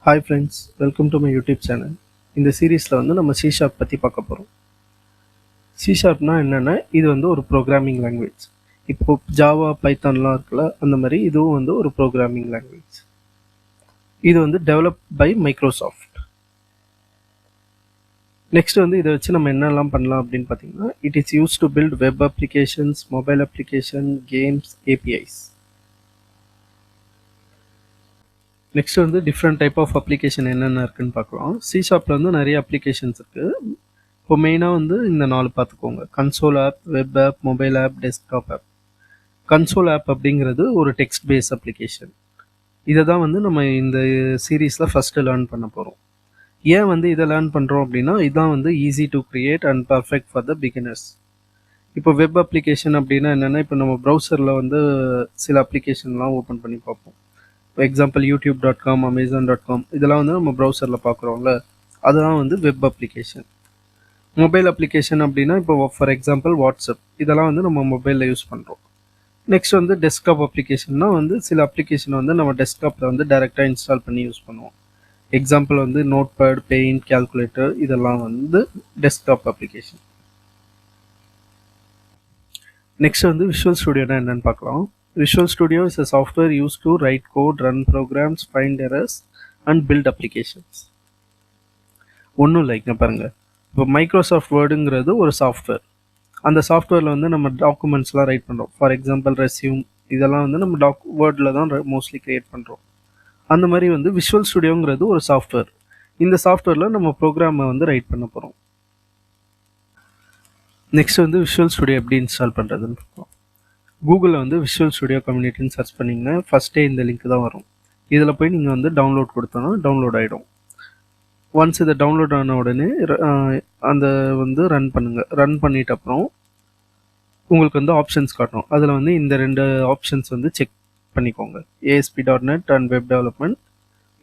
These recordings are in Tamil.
Hi friends, welcome to my YouTube channel. இந்த சீரீஸில் வந்து நம்ம C# பற்றி பார்க்க போகிறோம். C# என்னென்னா இது வந்து ஒரு ப்ரோக்ராமிங் லாங்குவேஜ். இப்போ ஜாவா பைத்தான்லாம் இருக்குல்ல, அந்த மாதிரி இதுவும் வந்து ஒரு ப்ரோக்ராமிங் லாங்குவேஜ். இது வந்து டெவலப் பை மைக்ரோசாஃப்ட். நெக்ஸ்ட் வந்து இதை வச்சு நம்ம என்னெல்லாம் பண்ணலாம் அப்படின்னு பார்த்தீங்கன்னா, it is use to build web applications, mobile application, games, APIs. Next வந்து டிஃப்ரெண்ட் டைப் ஆஃப் அப்ளிகேஷன் என்னென்ன இருக்குன்னு பார்க்கலாம். C# வந்து நிறைய அப்ளிகேஷன்ஸ் இருக்குது. இப்போ மெயினாக வந்து இந்த 4 பார்த்துக்கோங்க. Console app, web app, mobile app, desktop app. Console app அப்படிங்கிறது ஒரு டெக்ஸ்ட் பேஸ் அப்ளிகேஷன். இதை தான் வந்து நம்ம இந்த சீரீஸில் ஃபஸ்ட்டு லேர்ன் பண்ண போகிறோம். ஏன் வந்து இதை லேர்ன் பண்ணுறோம் அப்படின்னா, இதுதான் வந்து easy to create and perfect for the beginners. இப்போ வெப் அப்ளிகேஷன் அப்படின்னா என்னென்னா, இப்போ நம்ம ப்ரௌசரில் வந்து சில அப்ளிகேஷன்லாம் ஓப்பன் பண்ணி பார்ப்போம். இப்போ எக்ஸாம்பிள் youtube.com, amazon.com இதெல்லாம் வந்து நம்ம ப்ரௌசரில் பார்க்குறோம்ல, அதுதான் வந்து வெப் அப்ளிகேஷன். மொபைல் அப்ளிகேஷன் அப்படின்னா இப்போ ஃபார் எக்ஸாம்பிள் வாட்ஸ்அப், இதெல்லாம் வந்து நம்ம மொபைலில் யூஸ் பண்ணுறோம். நெக்ஸ்ட் வந்து டெஸ்க்டாப் அப்ளிகேஷன்னா வந்து சில அப்ளிகேஷன் வந்து நம்ம டெஸ்க்டாப்பில் வந்து டைரெக்டாக இன்ஸ்டால் பண்ணி யூஸ் பண்ணுவோம். எக்ஸாம்பிள் வந்து நோட்பேட், பெயிண்ட், கால்குலேட்டர் இதெல்லாம் வந்து டெஸ்க்டாப் அப்ளிகேஷன். நெக்ஸ்ட் வந்து விஷுவல் ஸ்டுடியோனா என்னன்னு பார்க்கலாம். Visual studio is a software used to write code, run programs, find errors and build applications. ஒன்றும் இல்லை, இங்கே பாருங்கள். இப்போ மைக்ரோசாஃப்ட் வேர்டுங்கிறது ஒரு சாஃப்ட்வேர். அந்த சாஃப்ட்வேரில் வந்து நம்ம டாக்குமெண்ட்ஸ்லாம் ரைட் பண்ணுறோம். ஃபார் எக்ஸாம்பிள் ரெஸ்யூம், இதெல்லாம் வந்து நம்ம வேர்டில் தான் மோஸ்ட்லி க்ரியேட் பண்ணுறோம். அந்த மாதிரி வந்து விஷுவல் ஸ்டுடியோங்கிறது ஒரு சாஃப்ட்வேர். இந்த சாஃப்ட்வேரில் நம்ம ப்ரோக்ராமை வந்து ரைட் பண்ண போகிறோம். நெக்ஸ்ட் வந்து விஷுவல் ஸ்டுடியோ எப்படி இன்ஸ்டால் பண்ணுறதுன்னு பார்ப்போம். கூகுளில் வந்து விஷுவல் ஸ்டுடியோ கம்யூனிட்டின்னு சர்ச் பண்ணிங்கன்னா ஃபஸ்ட்டே இந்த லிங்க் தான் வரும். இதில் போய் நீங்கள் வந்து டவுன்லோட் கொடுத்தோன்னா டவுன்லோட் ஆகிடும். ஒன்ஸ் இதை டவுன்லோட் ஆன உடனே அந்த வந்து ரன் பண்ணுங்கள். ரன் பண்ணிட்ட அப்புறம் உங்களுக்கு வந்து ஆப்ஷன்ஸ் காட்டும். அதில் வந்து இந்த 2 ஆப்ஷன்ஸ் வந்து செக் பண்ணிக்கோங்க. ASP.NET அண்ட் வெப் டெவலப்மெண்ட்,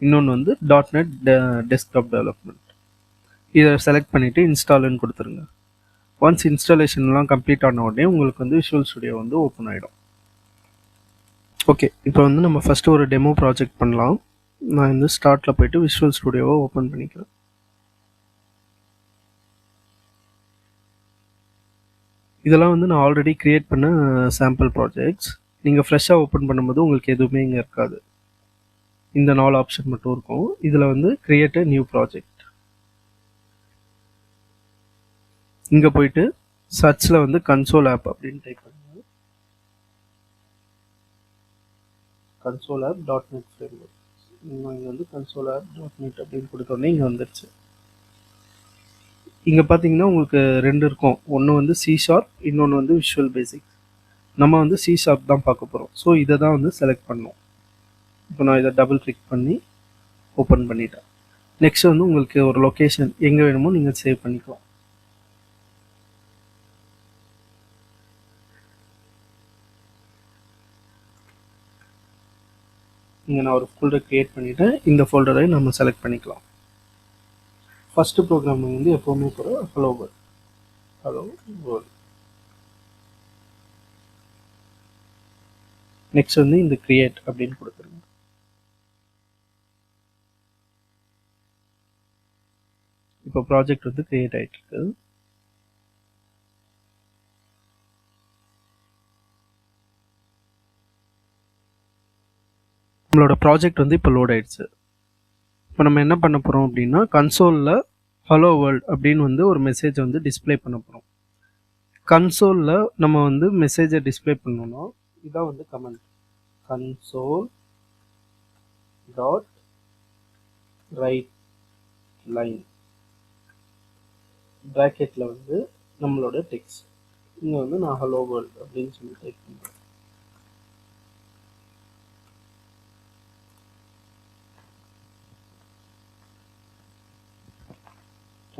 இன்னொன்று வந்து .NET டெஸ்க்டாப் டெவலப்மெண்ட். இதை செலக்ட் பண்ணிவிட்டு இன்ஸ்டால்னு கொடுத்துருங்க. ஒன்ஸ் இன்ஸ்டாலேஷன்லாம் கம்ப்ளீட் ஆன உடனே உங்களுக்கு வந்து விஷுவல் ஸ்டுடியோ வந்து ஓப்பன் ஆகிடும். ஓகே, இப்போ வந்து நம்ம ஃபஸ்ட்டு ஒரு டெமோ ப்ராஜெக்ட் பண்ணலாம். நான் வந்து ஸ்டார்ட்டில் போய்ட்டு விஷுவல் ஸ்டுடியோவை ஓப்பன் பண்ணிக்கிறேன். இதெல்லாம் வந்து நான் ஆல்ரெடி க்ரியேட் பண்ண சாம்பிள் ப்ராஜெக்ட்ஸ். நீங்கள் ஃப்ரெஷ்ஷாக ஓப்பன் பண்ணும்போது உங்களுக்கு எதுவுமே இங்கே இருக்காது. இந்த 4 ஆப்ஷன் மட்டும் இருக்கும். இதில் வந்து கிரியேட் அ நியூ ப்ராஜெக்ட். இங்கே போயிட்டு சர்ச்சில் வந்து கன்சோல் ஆப் அப்படின்னு டைப் பண்ணுங்க. Console app .NET framework. இங்கே வந்து கன்சோல் ஆப் .NET அப்படின்னு கொடுத்தோடனே இங்கே வந்துடுச்சு. இங்கே பார்த்தீங்கன்னா உங்களுக்கு 2 இருக்கும். ஒன்று வந்து C#, இன்னொன்று வந்து விஷுவல் பேசிக். நம்ம வந்து C# தான் பார்க்க போகிறோம். ஸோ இதை தான் வந்து செலக்ட் பண்ணோம். இப்போ நான் இதை டபுள் கிளிக் பண்ணி ஓப்பன் பண்ணிட்டேன். நெக்ஸ்ட் வந்து உங்களுக்கு ஒரு லொக்கேஷன் எங்கே வேணுமோ நீங்கள் சேவ் பண்ணிக்கலாம். இங்கே நான் ஒரு ஃபோல்டர் க்ரியேட் பண்ணிவிட்டேன். இந்த ஃபோல்டரை நம்ம செலக்ட் பண்ணிக்கலாம். ஃபஸ்ட்டு ப்ரோக்ராம் வந்து எப்போவுமே போகிற ஹலோ வேர்ல்ட். நெக்ஸ்ட் வந்து இந்த கிரியேட் அப்படின்னு கொடுத்துருங்க. இப்போ ப்ராஜெக்ட் வந்து கிரியேட் ஆகிட்டு இருக்கு. நம்மளோட ப்ராஜெக்ட் வந்து இப்போ லோட் ஆயிடுச்சு. இப்போ நம்ம என்ன பண்ண போகிறோம் அப்படின்னா, கன்சோலில் ஹலோ வேர்ல்ட் அப்படின்னு வந்து ஒரு மெசேஜ் வந்து டிஸ்பிளே பண்ண போகிறோம். கன்சோலில் நம்ம வந்து மெசேஜை டிஸ்பிளே பண்ணோம்னா இதான் வந்து comment. Console dot write line ப்ராக்கெட்டில் வந்து நம்மளோட டெக்ஸ்ட். இங்கே வந்து நான் ஹலோ வேர்ல்ட் அப்படின்னு சொல்லி டைப் பண்ணுறேன்.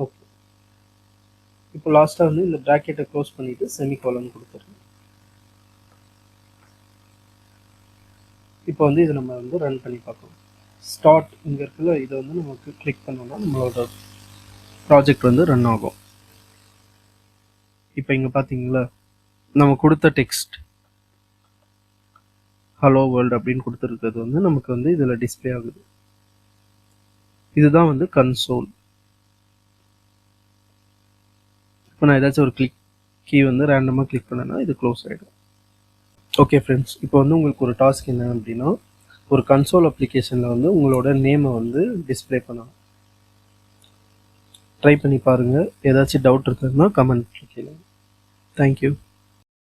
ஓகே, இப்போ லாஸ்ட்டாக வந்து இந்த ப்ராக்கெட்டை க்ளோஸ் பண்ணிவிட்டு செமிகோலன் கொடுத்துருங்க. இப்போ வந்து இதை நம்ம வந்து ரன் பண்ணி பார்க்கலாம். ஸ்டார்ட் இங்கே இருக்குல்ல, இதை வந்து நமக்கு கிளிக் பண்ணோம்னா நம்மளோட ப்ராஜெக்ட் வந்து ரன் ஆகும். இப்போ இங்கே பார்த்தீங்களா, நம்ம கொடுத்த டெக்ஸ்ட் ஹலோ வேர்ல்டு அப்படின்னு கொடுத்துருக்கிறது வந்து நமக்கு வந்து இதில் டிஸ்பிளே ஆகுது. இதுதான் வந்து கன்சோல். இப்போ நான் ஏதாச்சும் ஒரு கீ வந்து ரேண்டமாக கிளிக் பண்ணேன்னா இது க்ளோஸ் ஆகிடும். ஓகே ஃப்ரெண்ட்ஸ், இப்போ வந்து உங்களுக்கு ஒரு டாஸ்க் என்ன அப்படின்னா, ஒரு கன்சோல் அப்ளிகேஷனில் வந்து உங்களோட நேமை வந்து டிஸ்பிளே பண்ணணும். ட்ரை பண்ணி பாருங்கள். ஏதாச்சும் டவுட் இருக்குதுன்னா கமெண்ட் கேளுங்க. தேங்க்யூ.